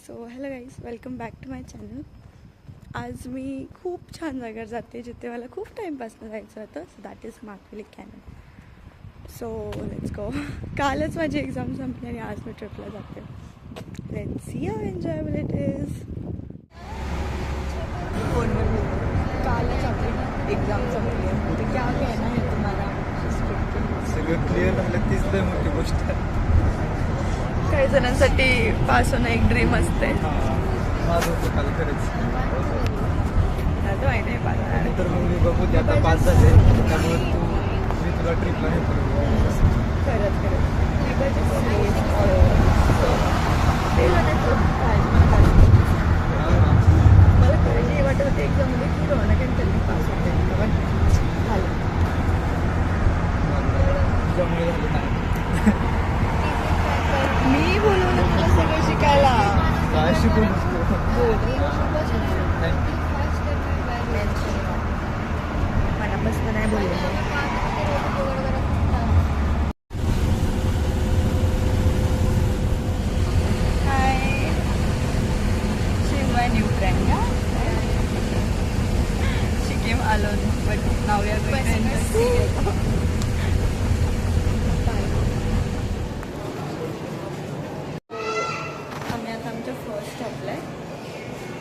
So hello guys, welcome back to my channel. आज मी खूप छान जागेवर जाते जिथे मला खूप टाईमपासून जायचं होतं. So that is Martvili Canyon. So let's go. कालच माझी एक्झाम संपली आणि आज मी ट्रिपला जाते. Let's see how enjoyable it is. कालच आपली एक्झाम संपली आहे तर क्या कहना है तुम्हाला? सगळं क्लिअर झालं तीच लय मोठी गोष्ट आहे. काही जणांसाठी पास होणं एक ड्रीम असते. माझं होतं काल खरंच. तो आहे नाही पास तर मग मी बघू ते आता पास झाले त्यामुळे मी तुला ट्रिपला नेतो. खरंच खरंच मला खरंच हे वाटत होते एक्झाममध्ये की रोहना कॅन्सलनी पास होते पण झालं. त्यामुळे झालं नाही. मी बोलवलं तुला सगळं शिकायला. काय शिकू नसतो. मनापासून नाही बोलले. Hi, she my new friend. She came alone but now we are going to enjoy.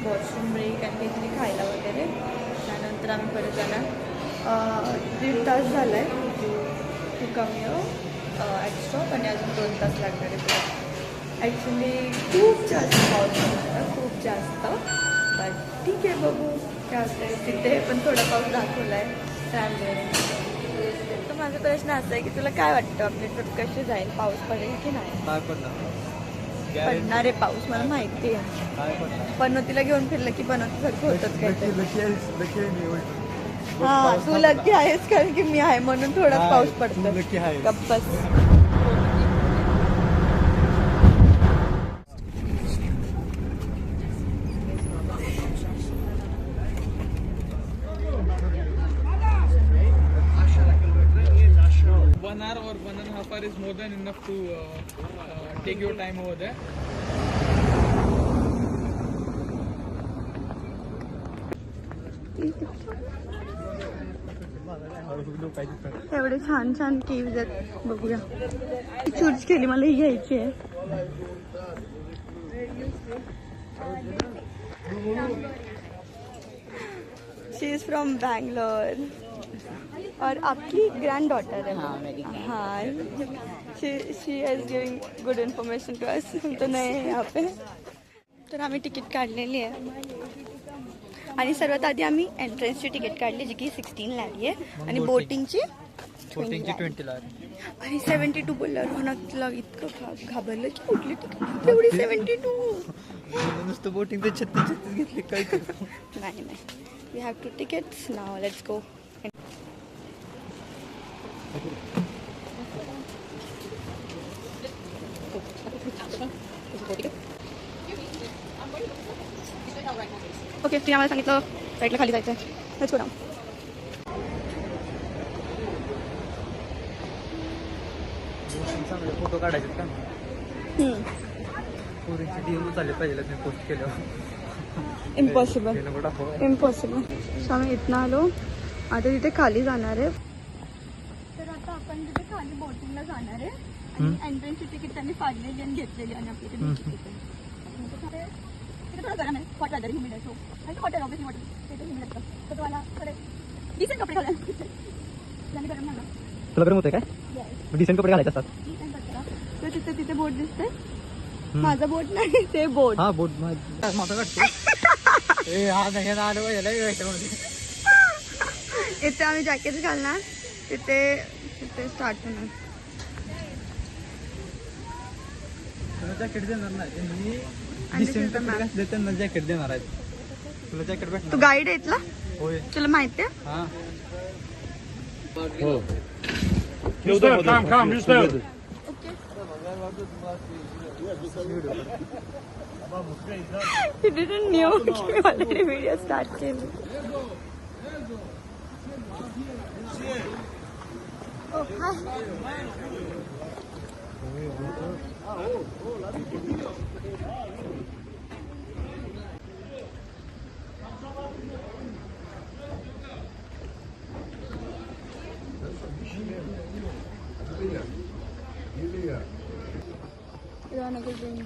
Washroom break आणि काहीतरी खायला वगैरे. त्यानंतर आम्ही परत जाणार. 1.5 तास झाला आहे to come here at stop आणि अजून 2 तास लागणार आहे पुढे. ॲक्च्युली खूप जास्त पाऊस होता, खूप जास्त. बट ठीक आहे, बघू काय होतं आहे. तिथे पण थोडा पाऊस दाखवला आहे त्यामुळे. तर माझा प्रश्न असा आहे की तुला काय वाटतं आपली ट्रिप कशी जाईल? पाऊस पडेल की नाही? काय पडणार? पडणार आहे पाऊस, मला माहिती आहे. काय पडणार? पनोतीला घेऊन फिरलं की पनोतीसारखं होतंच काय. हा हा, तू लकी आहेस कारण की मी आहे म्हणून थोडाच पाऊस पडतो. नक्की आहे. गप्पस. One hour or 1.5 hours is more than enough to take your time over there. एवढे छान छान केव्ज आहेत, बघूया. चूज केली, मला ही घ्यायची आहे. शी इज फ्रॉम बैंगलोर और आपकी ग्रैंड डॉटर है. हाँ, she is giving good information to us. हम तो नए हैं यहाँ पे. तर आम्ही तिकीट काढलेली आहे आणि सर्वात आधी आम्ही एंट्रन्सची तिकीट काढली जी की 16 ला आली आहे आणि बोटिंगची 20 ला. आणि 72 बोलला. रोहना तिला इतकं घाबरलं की कुठली तिकीट एवढी 72. नुसतं बोटिंग ते 36 घेतली काय करतो. नाही नाही, we have two tickets now. Let's go. Okay, तुम्ही आम्हाला सांगितलं साईडला खाली जायचं आहे. Let's go down. फोटो काढायचे का? पोरींची डीएम चालले पाहिजे मी पोस्ट केल्यावर. इम्पॉसिबल. इम्पॉसिबल. सो आम्ही इथनं आलो, आता तिथे खाली जाणार आहे. तर आता आपण तिथे खाली बोटिंगला जाणार आहे आणि एंट्रन्सची तिकीट त्यांनी फाडलेली आणि घेतलेली आणि आपल्याकडे थोडं गरम आहे. हॉट वेदर, ह्युमिड आहे. सो हॉटेल ऑब्विसली हॉटेल तिथे ह्युमिड असतं तर तुम्हाला थोडे डिसेंट कपडे घालायला गरम नाही. तुला गरम होते काय? डिसेंट कपडे घालायचे असतात. तर तिथे बोट दिसते. माझा बोट नाही, ते बोट. हा, बोट माझा काढतो. इथे आम्ही जॅकेट घालणार. तिथे स्टार्ट होणार. जॅकेट देणार नाही, डिसेंट कपडे घातले त्यांना जॅकेट देणार आहेत. तुला जॅकेट भेटणार. तू गाईड आहे इथला? होय. तुला माहिती आहे? हा. Come, you stay. He didn't know की मी ऑलरेडी व्हिडिओ स्टार्ट केली.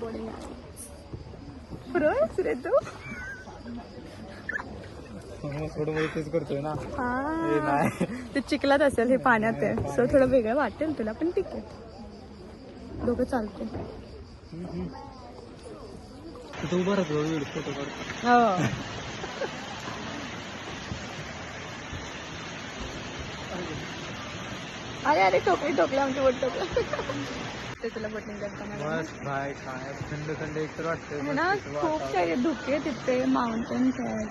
बोर्डिंग प्रोस रे तू थोडं तेच करतोय ना. हा ते चिखलात असेल, हे पाण्यात आहे, सो थोडं वेगळं वाटेल तुला, पण ठीक आहे, दोघं चालतो. तिथं उभा राहतो फोटो काढतो. हो. अरे अरे टोकली आमची बोट टोकलं. ते तुला बोटिंग करताना बस बाय काय थंड थंड एक तर वाटतंय आहे ना, खूप सारे धुके तिथे, माउंटन्स आहेत,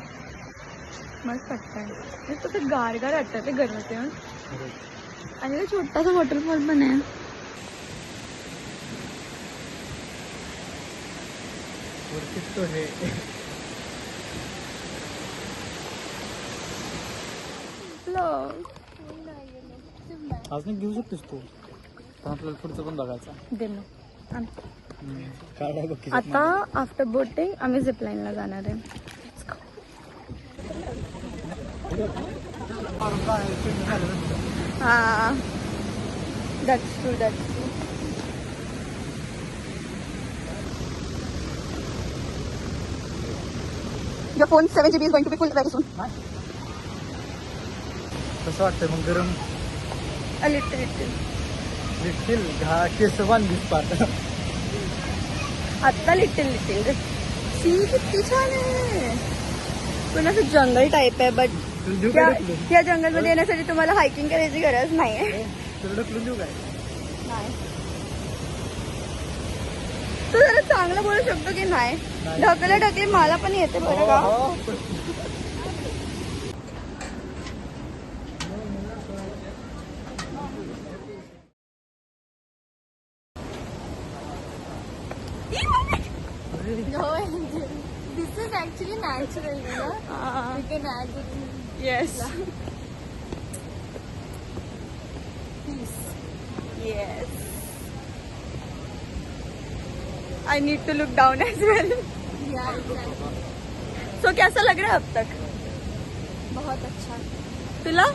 मस्त वाटतंय. नुसतं गार गार वाटतं ते गरमत येऊन. आणि ते छोटासा वॉटरफॉल पण आहे. वरतीच हे आज नाही घेऊ शकतेस तू, पण आपल्याला पुढचं पण बघायचं. दे मग आण. काय बघ आता आफ्टर बोटिंग आम्ही झिपलाईनला जाणार आहे. हा that's true, that's true. Your phone 7 GB is going to be full very soon. कसं वाटतंय मग गरम? A little. Little case one दिसतात. आत्ता लिटिल सी किती छान आहे. पण असं जंगल टाईप आहे, बट या जंगलमध्ये येण्यासाठी तुम्हाला हायकिंग करायची गरज नाही आहे. ढकलून देऊ काय? तू जरा चांगलं बोलू शकतो की नाही? ढकली मला पण येते बरं का. This is actually natural, you know. We can add it. Yes. Peace. Yes. I need to look down as well. Yeah, exactly. So कैसा लग रहा है अब तक? बहुत अच्छा. तुला?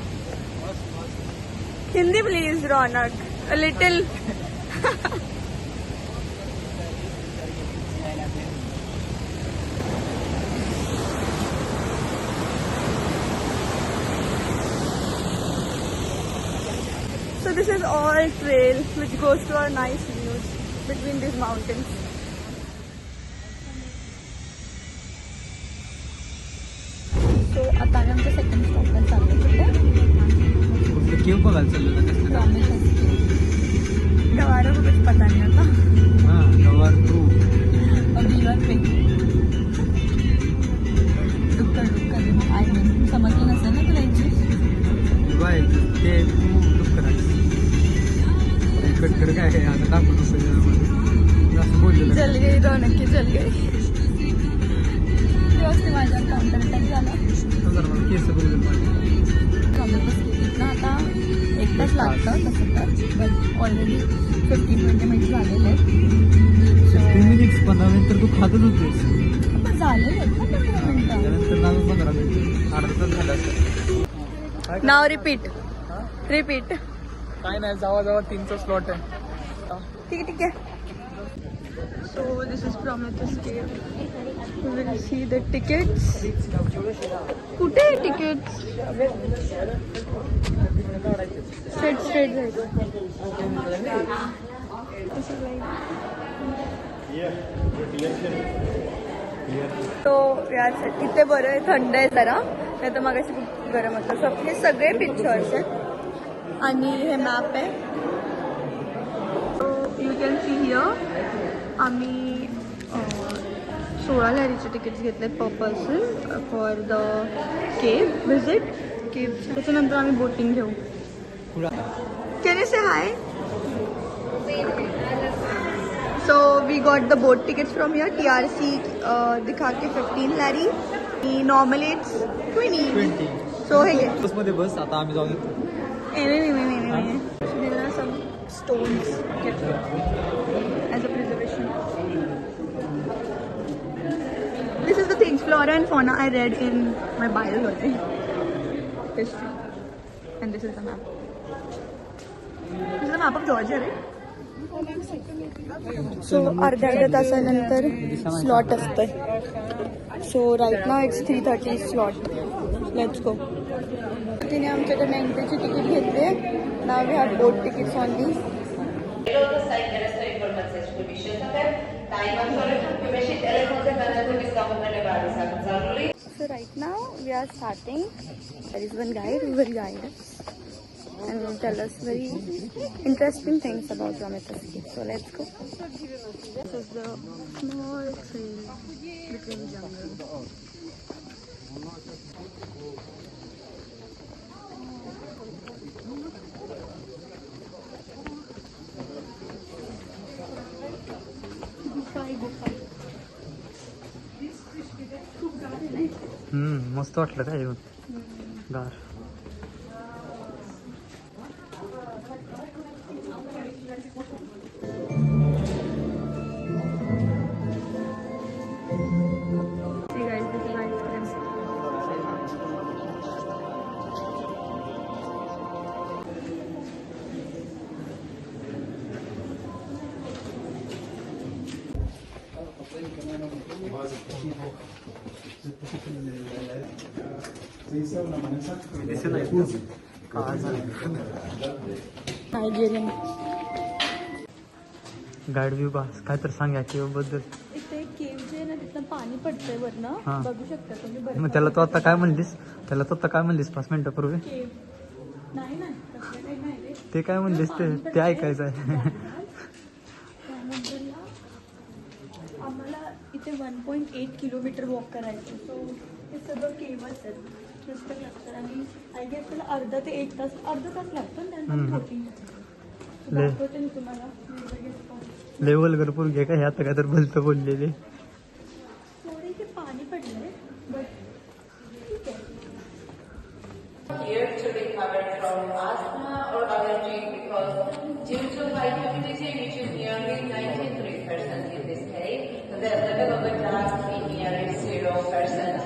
Hindi please Raunak. A little. So this is all trail which goes to our nice views between these mountains. So आता आम्ही आमच्या सेकंड स्टॉपला चाललो. केव बघायला चाललो ना कसं गवारा को कुछ पता नहीं आता. हां गवार टू अभी बात पे डुक्कर आय मीन समजलं नसेल ना तुला इंग्लिश. बाय ते तू लुक करायचं. कटकड काय आहे आता दाखवतो सगळं असं बोललेलं. जल गई रौनक की जल गई. व्यवस्थित माझ्या काउंटर अटॅक झाला. मला केस बघून प्रॉब्लेम बसली ना. आता 1 तास लागतं तसं तर, बट ऑलरेडी 15-20 मिनिट झालेले आहेत. 15 मिनिट तर तू खातच होतेस. पण झालेले आहेत ना 15 मिनिटं. त्यानंतर नाव 15 मिनिट अर्धा तास झाला असतं. नाव रिपीट. काय नाही, जावा 3चा स्लॉट आहे. ठीक आहे. So this is Prometheus Cave. You will see the tickets. कुठे आहे tickets? Straight जायचं. This is like. तो यार इथे बरं आहे, थंड आहे जरा, नाही तर मगाशी खूप गरम होतं. So हे सगळे पिक्चर्स आहेत आणि हे मॅप आहे. यू कॅन सी हिअर आम्ही 16 लहरीचे तिकीट्स घेतलेत per person for the cave visit. Cave त्याच्यानंतर आम्ही बोटिंग घेऊ. Can you say hi? So we got the boat tickets from here. TRC दिखा के 15 लहरी. Normally it's 20. सो हे घे. बसमध्ये बस. आता आम्ही जाऊन येतो. नाही. There are some stones kept as a preservation. This is the things, flora and fauna I read in my biology history. And this is the map. This is the map of Georgia, right? So अर्ध्या तासानंतर slot असतंय. So right now it's 3:30 slot. Let's go. तिने आमच्याकडे एंट्रीची ticket घेतले. Now we have boat tickets only. So right now we are starting. There is one guide who will guide us and will tell us very interesting things about Prometheus Cave. So let's go. This is the small trail between jungle. मस्त वाटलं काय येऊन गार. Guide view बस काय तर सांगा cave बद्दल. इथे केव जे आहे ना तिथं पाणी पडतंय वरनं. बघू शकता तुम्ही. मग त्याला तो आता काय म्हणलीस 5 मिनिटापूर्वी. केव नाही ना तसलं काही नाही रे. ते काय म्हणलीस ते ऐकायचं आहे. त्यानंतर आम्हाला इथे 1.8 किलोमीटर वॉक करायचं. सो हे सगळं केवच आहे नुसतं लागतं. आणि आय गेस त्याला अर्धा तास लागतो. त्यानंतर बोटिंग दाखवते मी तुम्हाला. लेवल कर पूर्वी काय आता काय तर भलतं बोललेले. थोडे ते पाणी पडलंय बट ठीक आहे. Here to recover from asthma or allergy because due to vitamin D, which is nearly 93% in this cave, the level of the glass in here is 0%.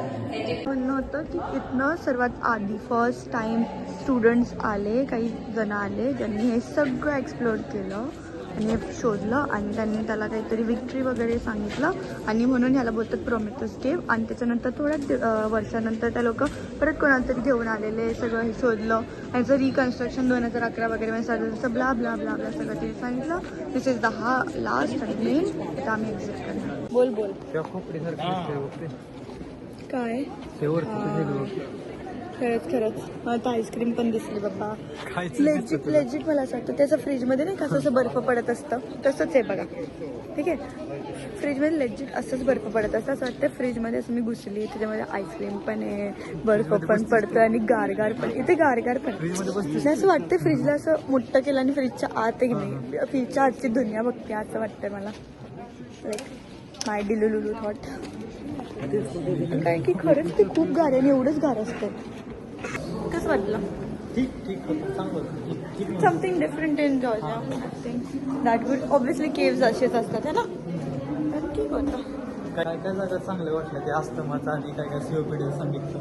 म्हणणं होतं की इथनं सर्वात आधी फर्स्ट टाइम स्टुडंट्स आले, काही जण आले ज्यांनी हे सगळं एक्सप्लोर केलं आणि हे शोधलं आणि त्यांनी त्याला काहीतरी विक्ट्री वगैरे सांगितलं आणि म्हणून ह्याला बोलतात प्रोमेथस केव. आणि त्याच्यानंतर थोड्या वर्षानंतर त्या लोक परत कोणाला तरी घेऊन आलेले, सगळं हे शोधलं. ह्याचं रिकन्स्ट्रक्शन 2011 वगैरे मध्ये झालं. तसं ब्ला ब्ला ब्ला ब्ला सगळं ते सांगितलं. दिस इज द लास्ट आणि मेन. आता आम्ही एक्झिट करणार. बोल काय खरंच मला तर आईस्क्रीम पण दिसली बाबा. लेजिट मला असं वाटतं त्याचं फ्रीजमध्ये नाही का असं बर्फ पडत असतं तसंच आहे बघा. ठीक आहे. फ्रीजमध्ये लेजिट असंच बर्फ पडत असतं. असं वाटतं फ्रीजमध्ये असं मी घुसली त्याच्यामध्ये आईस्क्रीम पण आहे, बर्फ पण पडतं आणि गारगार पण. इथे गारगार पण नाही असं वाटतं. फ्रीजला असं मोठं केलं आणि फ्रीजच्या आत एक नाही फ्रीजच्या आतची दुनिया बघते असं वाटतंय मला. लाईक माय डिलुलुलू थॉट. कारण की खरंच ते खूप गार आणि एवढंच गार असतं. कसं वाटलं? Something different in Georgia. I think that good. Obviously caves असेच असतात है ना. पण ठीक होतं. काय काय जागा चांगलं वाटलं ते अस्थमाचं आणि काय सीओपीडी सांगितलं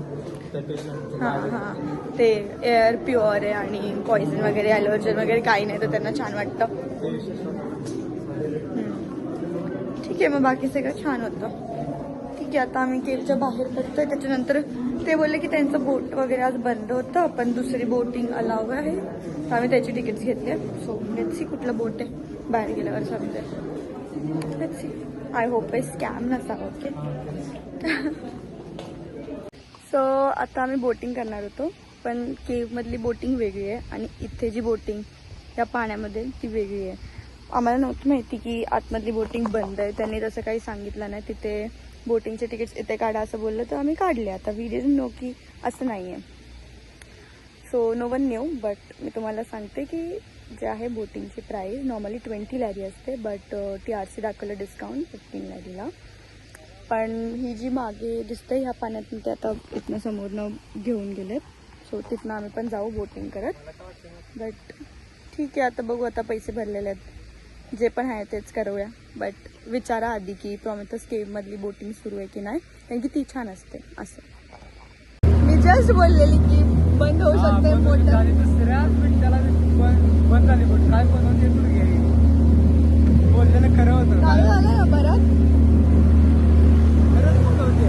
त्या पेशंट. हां ते एअर प्युअर आहे आणि पॉइझन वगैरे ॲलर्जन वगैरे काही नाही तर त्यांना छान वाटतं. ठीक आहे मग बाकी सगळं छान होतं. ठीक आहे आता आम्ही केवच्या बाहेर पडतोय. त्याच्यानंतर ते बोलले की त्यांचं बोट वगैरे आज बंद होतं पण दुसरी बोटिंग अलाव आहे तर आम्ही त्याची तिकीट्स घेतले. सो लेट्स सी कुठलं बोट आहे बाहेर गेल्यावर समजेल. Let's see. आय होप आहे स्कॅम नसावं. ओके. सो आता आम्ही बोटिंग करणार होतो पण केवमधली बोटिंग वेगळी आहे आणि इथे जी बोटिंग या पाण्यामध्ये ती वेगळी आहे. आम्हाला नव्हतं माहिती की आतमधली बोटिंग बंद आहे. त्यांनी तसं काही सांगितलं नाही. तिथे बोटिंगचे तिकीट्स इथे काढा असं बोललं तर आम्ही काढले. आता वी डिडंट नो की असं नाही आहे. So no one knew. But मी तुम्हाला सांगते की जे आहे बोटिंगची प्राईस नॉर्मली 20 लॅरी असते बट TRC दाखवलं डिस्काउंट 15 लॅरीला. पण ही जी मागे दिसते ह्या पाण्यातून ते आता इथनं समोरनं घेऊन गेलेत. सो तिथनं आम्ही पण जाऊ बोटिंग करत. बट ठीक आहे आता बघू. आता पैसे भरलेले आहेत जे पण आहे तेच करूया. बट विचारा आधी की प्रॉमेथस केवमधली बोटिंग सुरू आहे की नाही कारण की ती छान असते. असं मी जस्ट बोललेली की बंद होऊ शकते मोटर. दुसऱ्या मिनिटाला बंद झाली बोट. काय बनवते तू खरं होतं चालू झालं ना परत. खरंच मोठं होते.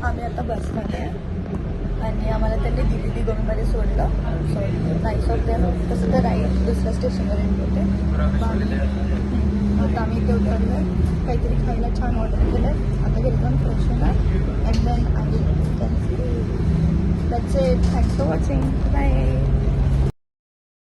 आम्ही आता बसमध्ये आहे आणि आम्हाला त्यांनी दिल्ली गोंडमध्ये सोडलं. Nice of them. तसं तर राईट दुसऱ्या स्टेशनवर येत होते. आता आम्ही इथे उतरलो आहे. काहीतरी खायला छान ऑर्डर केलं आहे. आता घरी जाऊन फ्रेश होणार अँड देन आम्ही that's it. Thanks for watching. Bye.